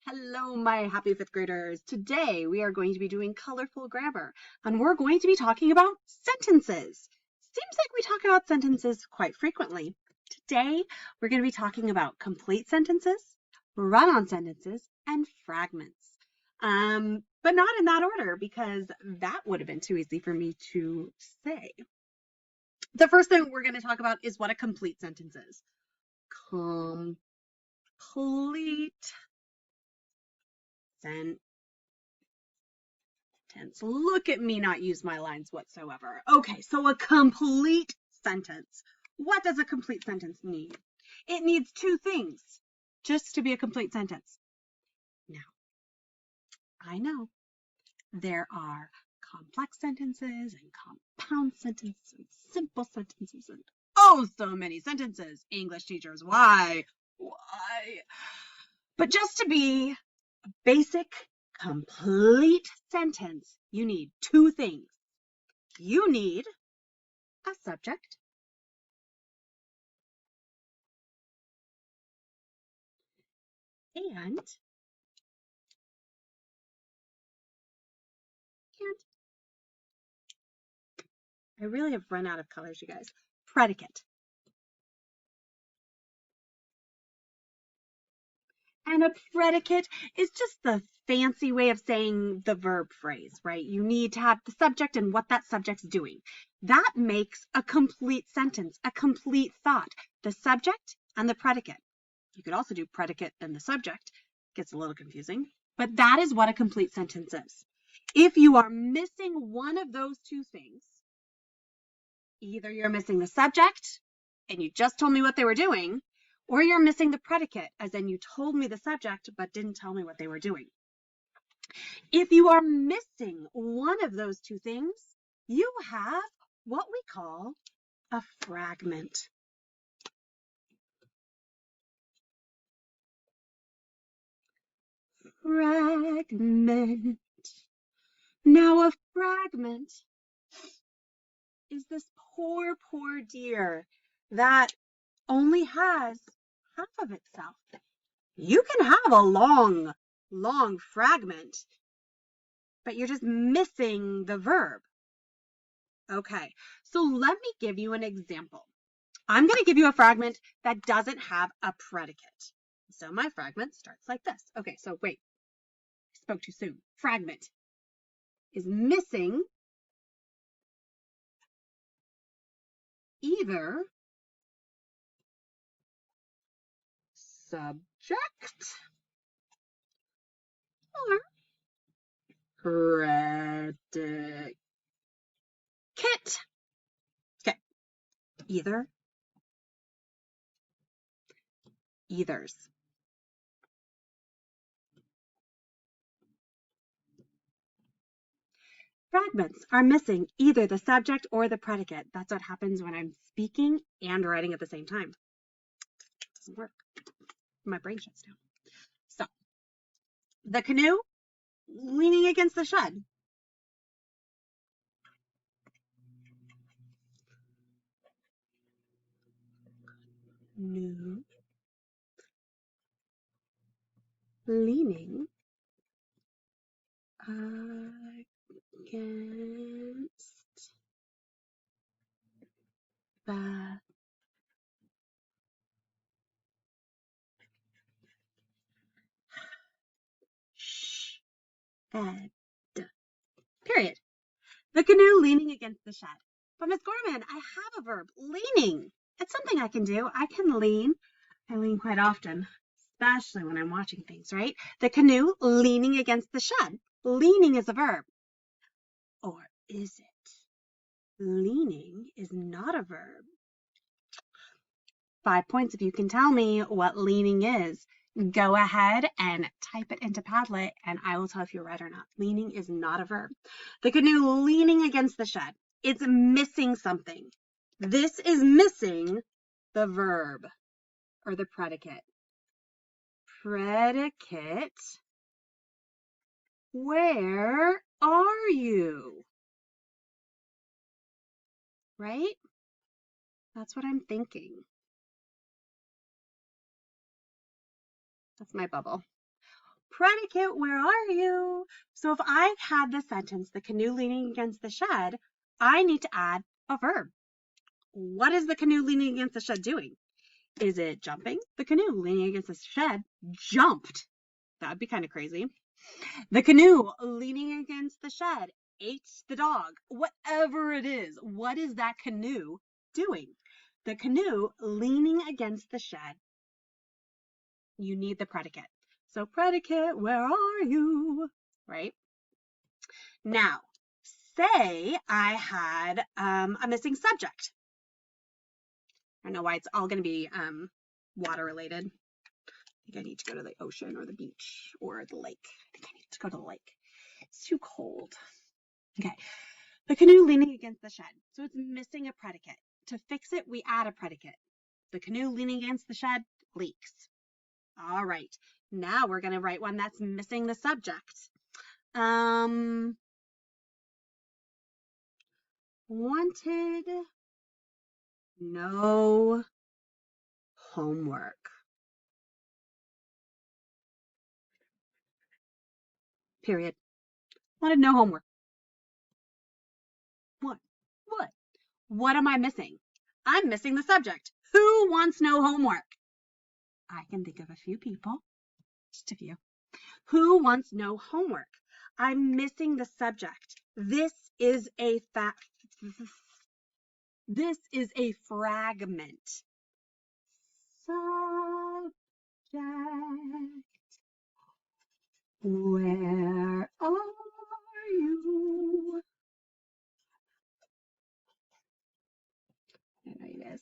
Hello, my happy fifth graders. Today we are going to be doing colorful grammar, and we're going to be talking about sentences. Seems like we talk about sentences quite frequently. Today we're going to be talking about complete sentences, run-on sentences, and fragments. But not in that order because that would have been too easy for me to say. The first thing we're going to talk about is what a complete sentence is. Complete sentence. Look at me not use my lines whatsoever. Okay, so a complete sentence. What does a complete sentence need? It needs two things just to be a complete sentence. Now, I know there are complex sentences and compound sentences and simple sentences and oh, so many sentences. English teachers, why? Why? But just to be a basic complete sentence, you need two things. You need a subject and I really have run out of colors, you guys. Predicate. And a predicate is just the fancy way of saying the verb phrase, right? You need to have the subject and what that subject's doing. That makes a complete sentence, a complete thought. The subject and the predicate. You could also do predicate and the subject. Gets a little confusing, but that is what a complete sentence is. If you are missing one of those two things, either you're missing the subject and you just told me what they were doing, or you're missing the predicate, as in you told me the subject but didn't tell me what they were doing. If you are missing one of those two things, you have what we call a fragment. Fragment. Now a fragment is this poor deer that only has half of itself. You can have a long fragment, but you're just missing the verb. Okay, so let me give you an example. I'm going to give you a fragment that doesn't have a predicate. So my fragment starts like this. Okay, so wait, I spoke too soon. Fragment is missing either subject or predicate. Okay, either's. Fragments are missing either the subject or the predicate. That's what happens when I'm speaking and writing at the same time. It doesn't work. My brain shuts down. So, the canoe leaning against the shed. Canoe leaning against the shed. Period. The canoe leaning against the shed. But Miss Gorman, I have a verb, leaning. It's something I can do. I can lean. I lean quite often, especially when I'm watching things, right? The canoe leaning against the shed. Leaning is a verb. Or is it? Leaning is not a verb. 5 points if you can tell me what leaning is. Go ahead and type it into Padlet and I will tell if you're right or not. Leaning is not a verb. The canoe leaning against the shed. It's missing something. This is missing the verb or the predicate. Predicate. Where are you? Right? That's what I'm thinking. That's my bubble. Predicate, where are you? So if I had the sentence, the canoe leaning against the shed, I need to add a verb. What is the canoe leaning against the shed doing? Is it jumping? The canoe leaning against the shed jumped. That would be kind of crazy. The canoe leaning against the shed ate the dog. Whatever it is, what is that canoe doing? The canoe leaning against the shed. You need the predicate. So predicate, where are you? Right? Now, say I had a missing subject. I don't know why it's all going to be water related. I think I need to go to the ocean or the beach or the lake. I think I need to go to the lake. It's too cold. Okay. The canoe leaning against the shed. So it's missing a predicate. To fix it, we add a predicate. The canoe leaning against the shed leaks. All right. Now we're going to write one that's missing the subject. Wanted no homework. Period. Wanted no homework. What? What? What am I missing? I'm missing the subject. Who wants no homework? I can think of a few people, just a few. Who wants no homework? I'm missing the subject. This is a fragment. Subject. Where are you? There it is.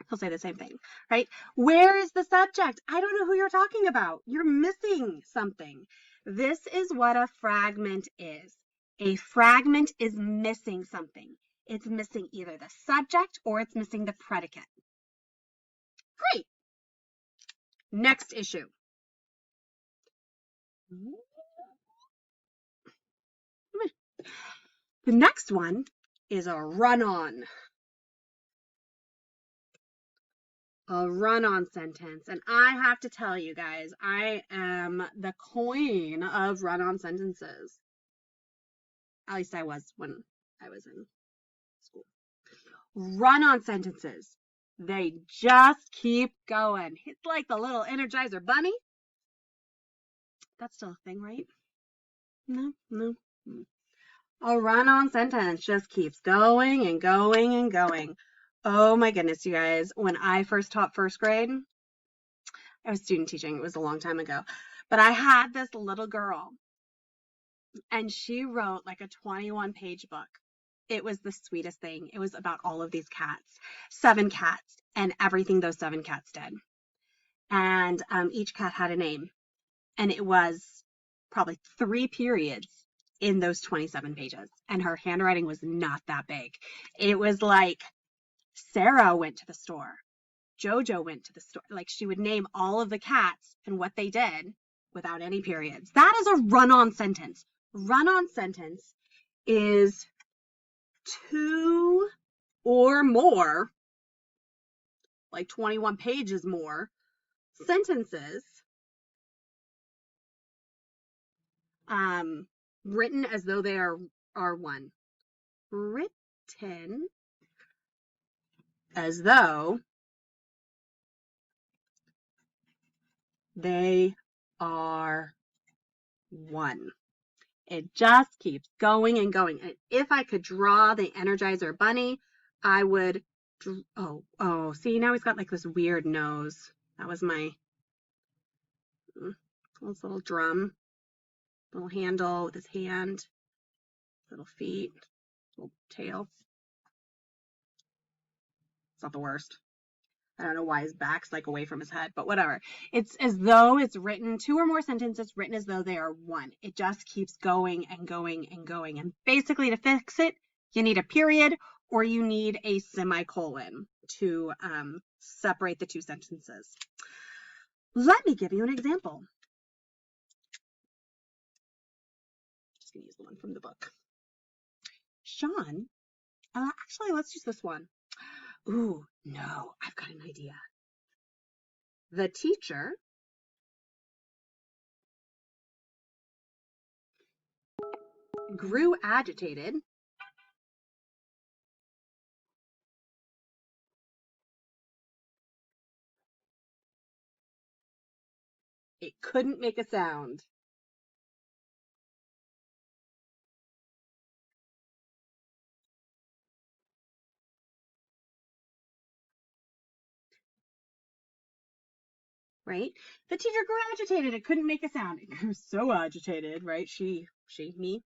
He'll say the same thing, right? Where is the subject? I don't know who you're talking about. You're missing something. This is what a fragment is. A fragment is missing something. It's missing either the subject or it's missing the predicate. Great. Next issue. The next one is a run-on. A run-on sentence. And I have to tell you guys, I am the queen of run-on sentences. At least I was when I was in school. Run-on sentences. They just keep going. It's like the little Energizer bunny. That's still a thing, right? No. A run-on sentence just keeps going and going and going. Oh my goodness, you guys. When I first taught first grade, I was student teaching. It was a long time ago. But I had this little girl, and she wrote like a 21-page book. It was the sweetest thing. It was about all of these cats, 7 cats, and everything those 7 cats did. And each cat had a name. And it was probably 3 periods in those 27 pages. And her handwriting was not that big. It was like Sarah went to the store. Jojo went to the store. Like, she would name all of the cats and what they did without any periods. That is a run-on sentence. Run-on sentence is 2 or more, like 21 pages more, sentences written as though they are one. Written as though they are one. It just keeps going and going. And if I could draw the Energizer bunny, I would. Oh, see, now he's got like this weird nose. That was my little drum, little handle with his hand, little feet, little tail. It's not the worst. I don't know why his back's like away from his head, but whatever. It's as though it's written 2 or more sentences written as though they are one. It just keeps going and going and going. And basically, to fix it, you need a period or you need a semicolon to separate the 2 sentences. Let me give you an example. Just gonna use the one from the book. Sean, actually, let's use this one. Ooh, no, I've got an idea. The teacher grew agitated. It couldn't make a sound. Right? The teacher grew agitated. It couldn't make a sound. It grew so agitated, right? Me.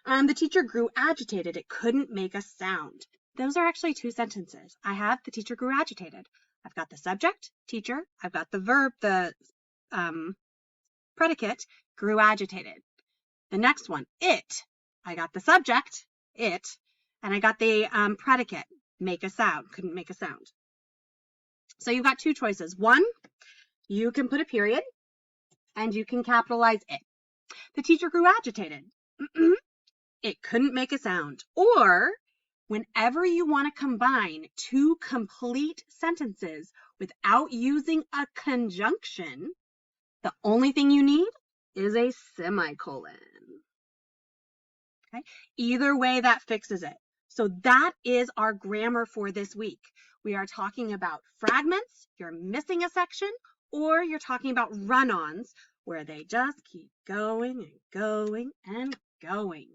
The teacher grew agitated. It couldn't make a sound. Those are actually two sentences. I have the teacher grew agitated. I've got the subject, teacher. I've got the verb, the predicate, grew agitated. The next one, it. I got the subject, it, and I got the predicate, make a sound, couldn't make a sound. So you've got two choices. One, you can put a period and you can capitalize it. The teacher grew agitated. It couldn't make a sound. Or whenever you want to combine two complete sentences without using a conjunction, the only thing you need is a semicolon. Okay? Either way, that fixes it. So that is our grammar for this week. We are talking about fragments, you're missing a section, or you're talking about run-ons where they just keep going and going and going.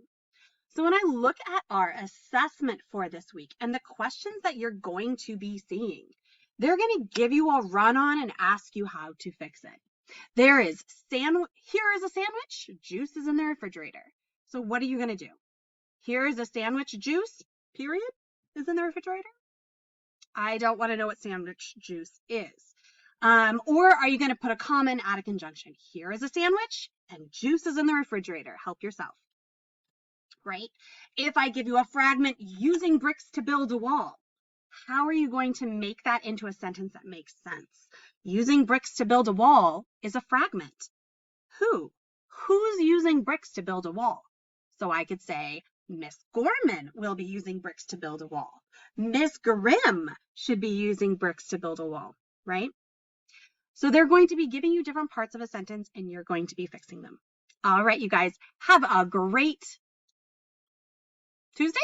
So when I look at our assessment for this week and the questions that you're going to be seeing, they're going to give you a run-on and ask you how to fix it. Here is a sandwich, juice is in the refrigerator. So what are you going to do? Here is a sandwich, juice, period, is in the refrigerator. I don't want to know what sandwich juice is. Or are you going to put a comma and add a conjunction? Here is a sandwich and juice is in the refrigerator. Help yourself. Right? If I give you a fragment, using bricks to build a wall, how are you going to make that into a sentence that makes sense? Using bricks to build a wall is a fragment. Who's using bricks to build a wall? So I could say, Miss Gorman will be using bricks to build a wall. Miss Grimm should be using bricks to build a wall, right? So they're going to be giving you different parts of a sentence and you're going to be fixing them. All right, you guys, have a great Tuesday.